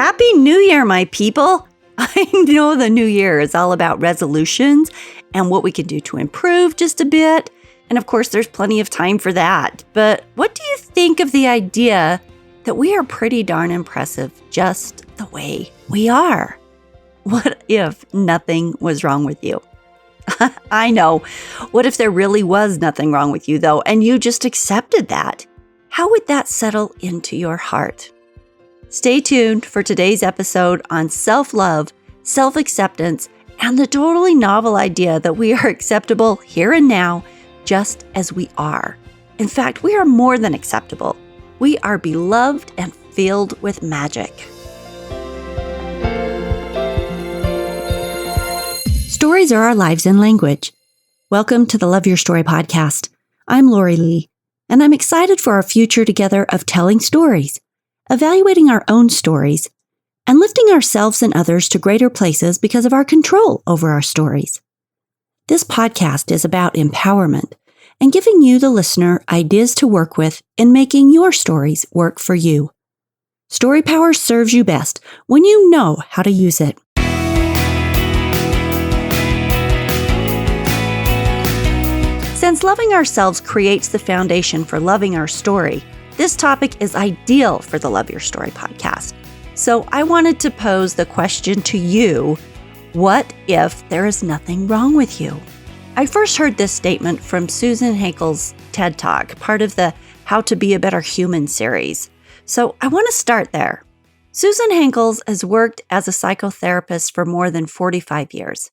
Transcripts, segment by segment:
Happy New Year, my people! I know the new year is all about resolutions and what we can do to improve just a bit. And of course, there's plenty of time for that. But what do you think of the idea that we are pretty darn impressive just the way we are? What if nothing was wrong with you? I know. What if there really was nothing wrong with you, though, and you just accepted that? How would that settle into your heart? Stay tuned for today's episode on self-love, self-acceptance, and the totally novel idea that we are acceptable here and now, just as we are. In fact, we are more than acceptable. We are beloved and filled with magic. Stories are our lives in language. Welcome to the Love Your Story podcast. I'm Lori Lee, and I'm excited for our future together of telling stories, evaluating our own stories, and lifting ourselves and others to greater places because of our control over our stories. This podcast is about empowerment and giving you, the listener, ideas to work with in making your stories work for you. Story power serves you best when you know how to use it. Since loving ourselves creates the foundation for loving our story, this topic is ideal for the Love Your Story podcast. So I wanted to pose the question to you, what if there is nothing wrong with you? I first heard this statement from Susan Hankel's TED Talk, part of the How to Be a Better Human series. So I want to start there. Susan Hankel has worked as a psychotherapist for more than 45 years.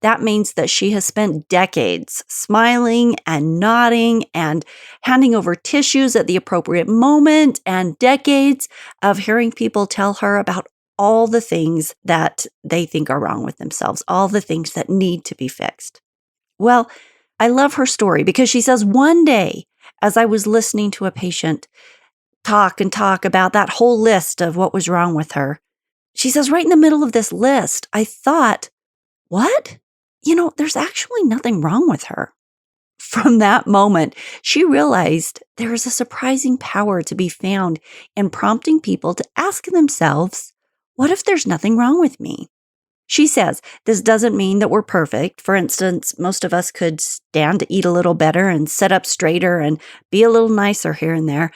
That means that she has spent decades smiling and nodding and handing over tissues at the appropriate moment, and decades of hearing people tell her about all the things that they think are wrong with themselves, all the things that need to be fixed. Well, I love her story because she says, one day, as I was listening to a patient talk about that whole list of what was wrong with her, she says, right in the middle of this list, I thought, what? There's actually nothing wrong with her. From that moment, she realized there is a surprising power to be found in prompting people to ask themselves, what if there's nothing wrong with me? She says this doesn't mean that we're perfect. For instance, most of us could stand to eat a little better and sit up straighter and be a little nicer here and there.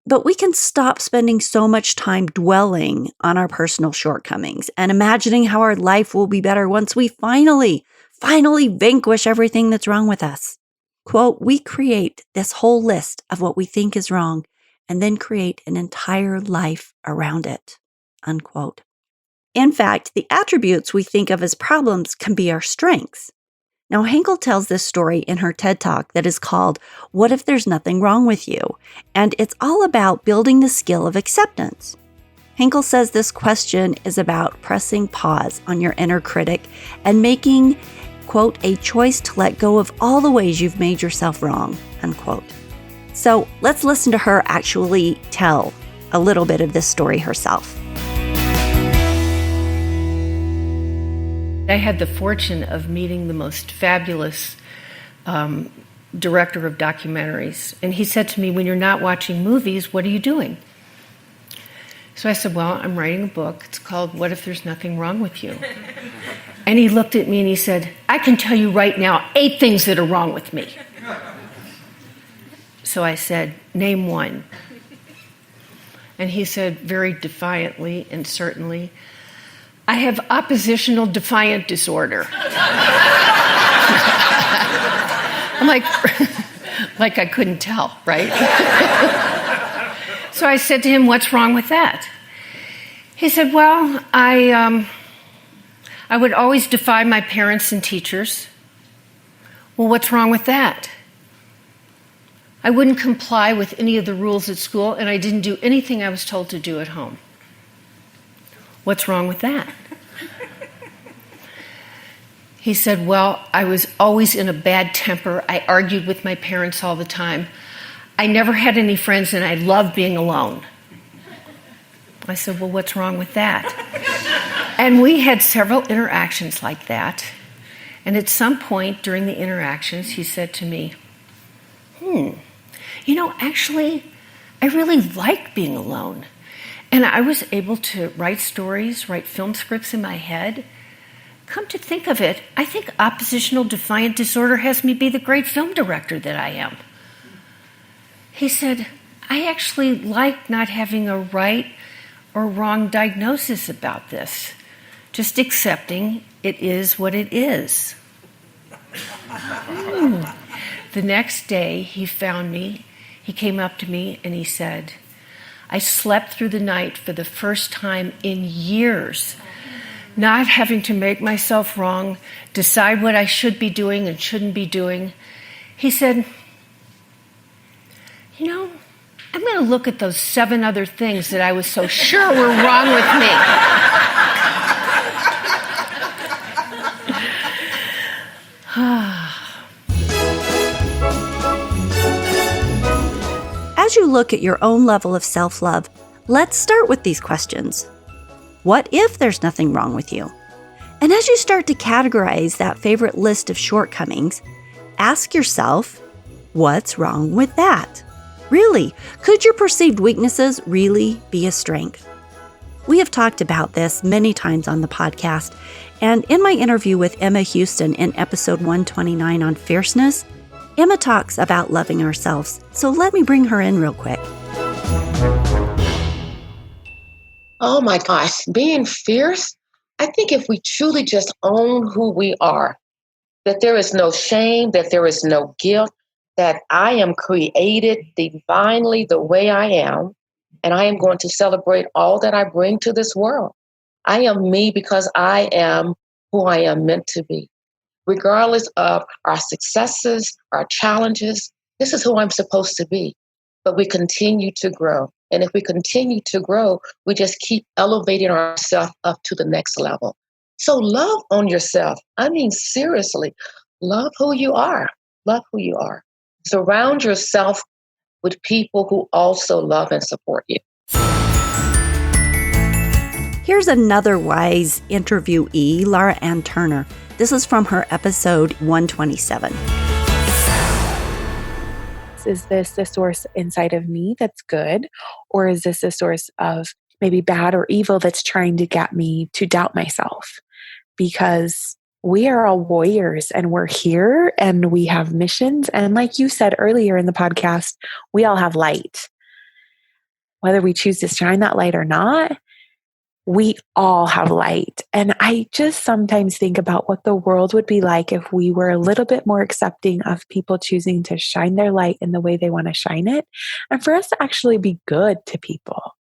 But we can stop spending so much time dwelling on our personal shortcomings and imagining how our life will be better once we finally vanquish everything that's wrong with us. Quote, we create this whole list of what we think is wrong and then create an entire life around it, unquote. In fact, the attributes we think of as problems can be our strengths. Now, Hankel tells this story in her TED Talk that is called, What If There's Nothing Wrong With You? And it's all about building the skill of acceptance. Hankel says this question is about pressing pause on your inner critic and making, quote, a choice to let go of all the ways you've made yourself wrong, unquote. So let's listen to her actually tell a little bit of this story herself. I had the fortune of meeting the most fabulous director of documentaries. And he said to me, when you're not watching movies, what are you doing? So I said, well, I'm writing a book. It's called What If There's Nothing Wrong With You? And he looked at me and he said, I can tell you right now 8 things that are wrong with me. So I said, name one. And he said very defiantly and certainly, I have oppositional defiant disorder. I'm like I couldn't tell, right? So I said to him, what's wrong with that? He said, well, I would always defy my parents and teachers. Well, what's wrong with that? I wouldn't comply with any of the rules at school, and I didn't do anything I was told to do at home. What's wrong with that? He said, well, I was always in a bad temper. I argued with my parents all the time. I never had any friends, and I loved being alone. I said, well, what's wrong with that? And we had several interactions like that. And at some point during the interactions, he said to me, actually, I really like being alone. And I was able to write stories, write film scripts in my head. Come to think of it, I think oppositional defiant disorder has me be the great film director that I am. He said, I actually like not having a right or wrong diagnosis about this, just accepting it is what it is. The next day, he found me. He came up to me and he said, I slept through the night for the first time in years, not having to make myself wrong, decide what I should be doing and shouldn't be doing. He said, I'm going to look at those 7 other things that I was so sure were wrong with me. As you look at your own level of self-love, let's start with these questions. What if there's nothing wrong with you? And as you start to categorize that favorite list of shortcomings, ask yourself, what's wrong with that? Really, could your perceived weaknesses really be a strength? We have talked about this many times on the podcast, and in my interview with Emma Houston in episode 129 on fierceness, Emma talks about loving ourselves. So let me bring her in real quick. Oh my gosh, being fierce, I think if we truly just own who we are, that there is no shame, that there is no guilt, that I am created divinely the way I am, and I am going to celebrate all that I bring to this world. I am me because I am who I am meant to be. Regardless of our successes, our challenges, this is who I'm supposed to be. But we continue to grow. And if we continue to grow, we just keep elevating ourselves up to the next level. So love on yourself. I mean, seriously, love who you are. Love who you are. Surround yourself with people who also love and support you. Here's another wise interviewee, Laura Ann Turner. This is from her episode 127. Is this a source inside of me that's good? Or is this a source of maybe bad or evil that's trying to get me to doubt myself? Because we are all warriors and we're here and we have missions. And like you said earlier in the podcast, we all have light. Whether we choose to shine that light or not, we all have light. And I just sometimes think about what the world would be like if we were a little bit more accepting of people choosing to shine their light in the way they want to shine it. And for us to actually be good to people,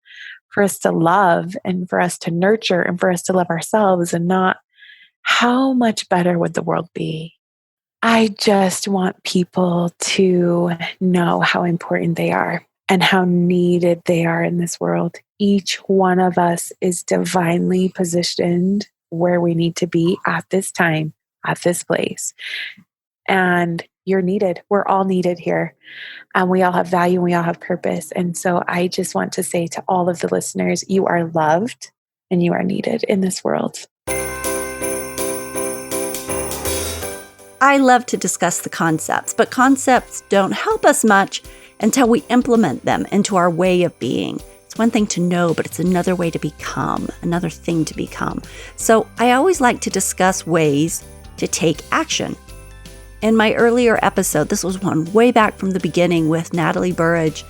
for us to love and for us to nurture and for us to love ourselves and not, how much better would the world be? I just want people to know how important they are and how needed they are in this world. Each one of us is divinely positioned where we need to be at this time, at this place. And you're needed. We're all needed here. And we all have value and we all have purpose. And so I just want to say to all of the listeners, you are loved and you are needed in this world. I love to discuss the concepts, but concepts don't help us much until we implement them into our way of being. It's one thing to know, but it's another way to become, another thing to become. So I always like to discuss ways to take action. In my earlier episode, this was one way back from the beginning with Natalie Burridge,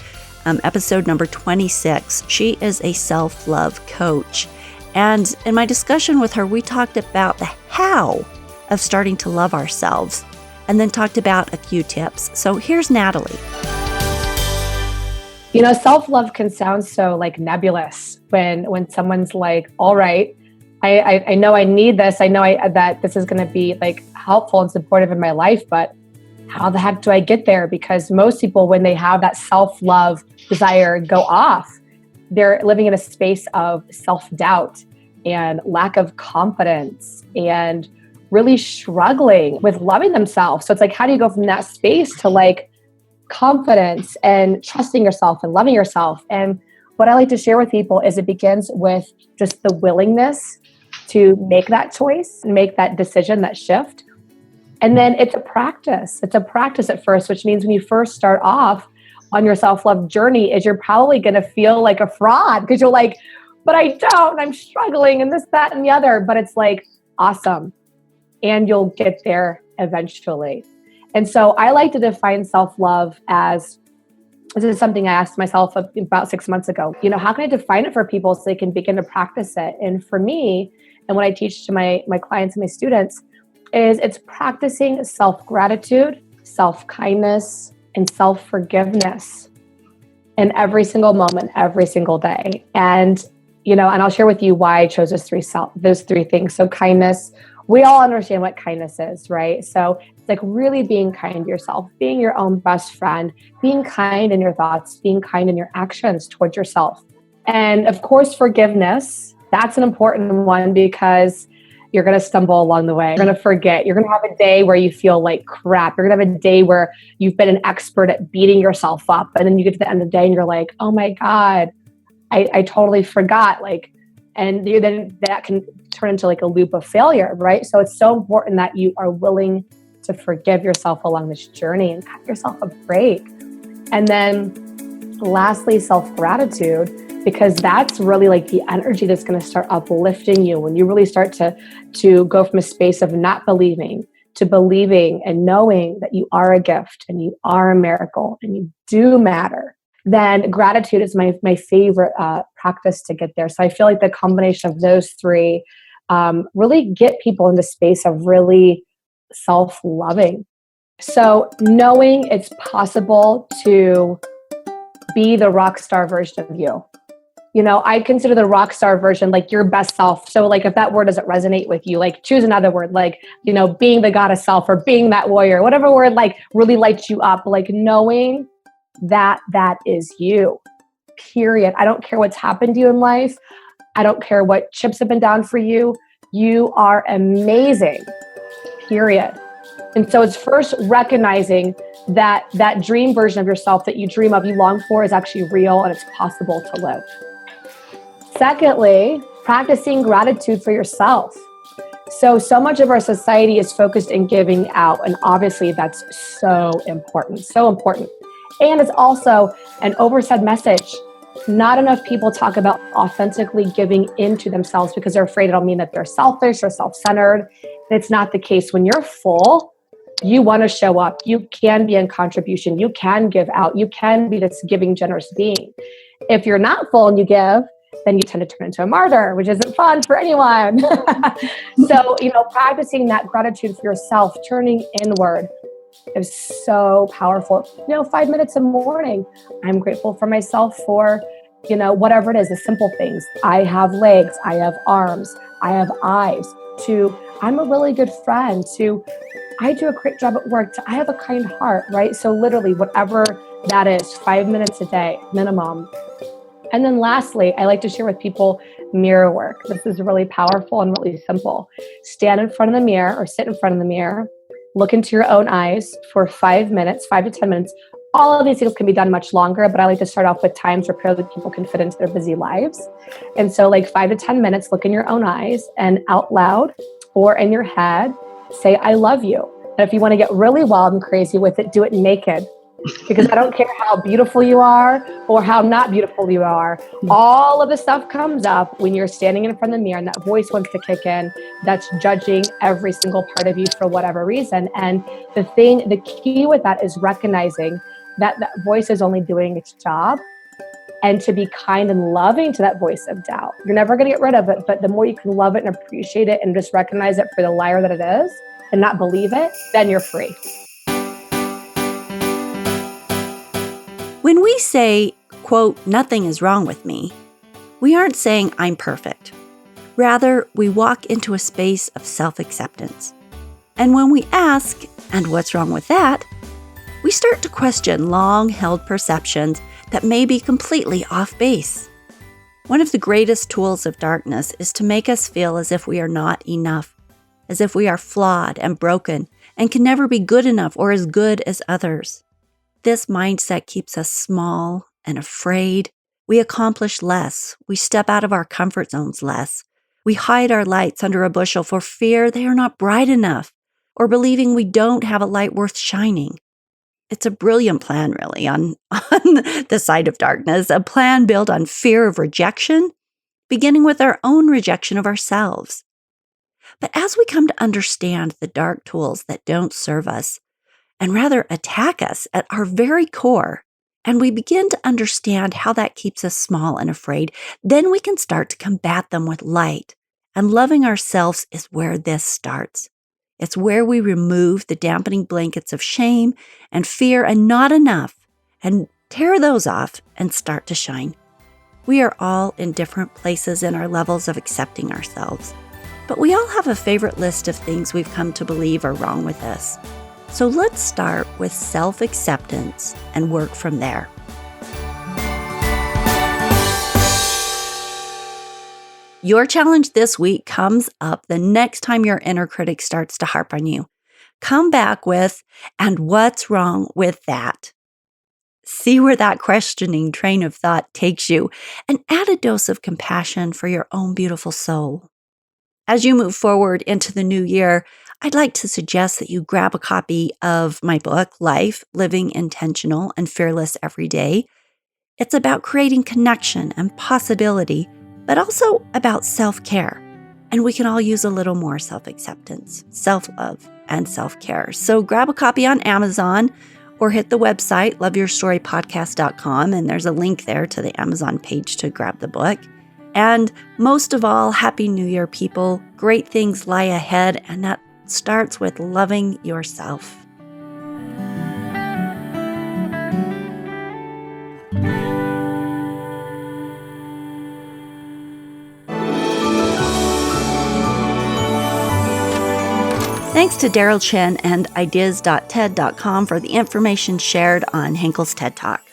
episode number 26. She is a self-love coach. And in my discussion with her, we talked about the how of starting to love ourselves, and then talked about a few tips. So here's Natalie. You know, self-love can sound so like nebulous when someone's like, all right, I know I need this. I know that this is going to be like helpful and supportive in my life, but how the heck do I get there? Because most people, when they have that self-love desire go off, they're living in a space of self-doubt and lack of confidence and really struggling with loving themselves. So it's like, how do you go from that space to like confidence and trusting yourself and loving yourself? And what I like to share with people is it begins with just the willingness to make that choice and make that decision, that shift. And then it's a practice. It's a practice at first, which means when you first start off, on your self-love journey is you're probably going to feel like a fraud because you're like, but I don't, I'm struggling and this, that, and the other. But it's like, awesome. And you'll get there eventually. And so I like to define self-love as, this is something I asked myself about 6 months ago, how can I define it for people so they can begin to practice it? And for me, and what I teach to my clients and my students is it's practicing self-gratitude, self-kindness, and self-forgiveness in every single moment, every single day. And, and I'll share with you why I chose those three things. So kindness, we all understand what kindness is, right? So it's like really being kind to yourself, being your own best friend, being kind in your thoughts, being kind in your actions towards yourself. And of course, forgiveness, that's an important one because you're going to stumble along the way. You're going to forget. You're going to have a day where you feel like crap. You're going to have a day where you've been an expert at beating yourself up. And then you get to the end of the day and you're like, oh my God, I totally forgot. And then that can turn into like a loop of failure, right? So it's so important that you are willing to forgive yourself along this journey and cut yourself a break. And then lastly, self-gratitude, because that's really like the energy that's going to start uplifting you when you really start to go from a space of not believing to believing and knowing that you are a gift and you are a miracle and you do matter. Then gratitude is my favorite practice to get there. So I feel like the combination of those three really get people into space of really self-loving. So knowing it's possible to be the rock star version of you. I consider the rock star version like your best self. So like if that word doesn't resonate with you, like choose another word, like, being the goddess self or being that warrior, whatever word like really lights you up, like knowing that is you, period. I don't care what's happened to you in life. I don't care what chips have been down for you. You are amazing, period. And so it's first recognizing that dream version of yourself that you dream of, you long for, is actually real and it's possible to live. Secondly, practicing gratitude for yourself. So much of our society is focused in giving out. And obviously that's so important, so important. And it's also an oversaid message. Not enough people talk about authentically giving into themselves because they're afraid it'll mean that they're selfish or self-centered. And it's not the case. When you're full, you want to show up. You can be in contribution. You can give out. You can be this giving, generous being. If you're not full and you give, then you tend to turn into a martyr, which isn't fun for anyone. So, practicing that gratitude for yourself, turning inward, is so powerful. 5 minutes in the morning, I'm grateful for myself for, whatever it is, the simple things. I have legs, I have arms, I have eyes, to I'm a really good friend, to I do a great job at work, to I have a kind heart, right? So literally whatever that is, 5 minutes a day, minimum. And then lastly, I like to share with people mirror work. This is really powerful and really simple. Stand in front of the mirror or sit in front of the mirror. Look into your own eyes for 5 minutes, 5 to 10 minutes. All of these things can be done much longer, but I like to start off with times where people can fit into their busy lives. And so 5 to 10 minutes, look in your own eyes and out loud or in your head, say, I love you. And if you want to get really wild and crazy with it, do it naked. Because I don't care how beautiful you are or how not beautiful you are. All of the stuff comes up when you're standing in front of the mirror and that voice wants to kick in that's judging every single part of you for whatever reason. And the key with that is recognizing that that voice is only doing its job and to be kind and loving to that voice of doubt. You're never going to get rid of it, but the more you can love it and appreciate it and just recognize it for the liar that it is and not believe it, then you're free. When we say, quote, nothing is wrong with me, we aren't saying I'm perfect. Rather, we walk into a space of self-acceptance. And when we ask, and what's wrong with that? We start to question long-held perceptions that may be completely off base. One of the greatest tools of darkness is to make us feel as if we are not enough, as if we are flawed and broken and can never be good enough or as good as others. This mindset keeps us small and afraid. We accomplish less. We step out of our comfort zones less. We hide our lights under a bushel for fear they are not bright enough or believing we don't have a light worth shining. It's a brilliant plan, really, on the side of darkness, a plan built on fear of rejection, beginning with our own rejection of ourselves. But as we come to understand the dark tools that don't serve us and rather attack us at our very core, and we begin to understand how that keeps us small and afraid, then we can start to combat them with light. And loving ourselves is where this starts. It's where we remove the dampening blankets of shame and fear and not enough and tear those off and start to shine. We are all in different places in our levels of accepting ourselves, but we all have a favorite list of things we've come to believe are wrong with us. So let's start with self-acceptance and work from there. Your challenge this week comes up the next time your inner critic starts to harp on you. Come back with, and what's wrong with that? See where that questioning train of thought takes you, and add a dose of compassion for your own beautiful soul. As you move forward into the new year, I'd like to suggest that you grab a copy of my book, Life, Living Intentional and Fearless Every Day. It's about creating connection and possibility, but also about self-care. And we can all use a little more self-acceptance, self-love, and self-care. So grab a copy on Amazon or hit the website, loveyourstorypodcast.com, and there's a link there to the Amazon page to grab the book. And most of all, Happy New Year, people. Great things lie ahead, and that starts with loving yourself. Thanks to Daryl Chen and ideas.ted.com for the information shared on Henkel's TED Talk.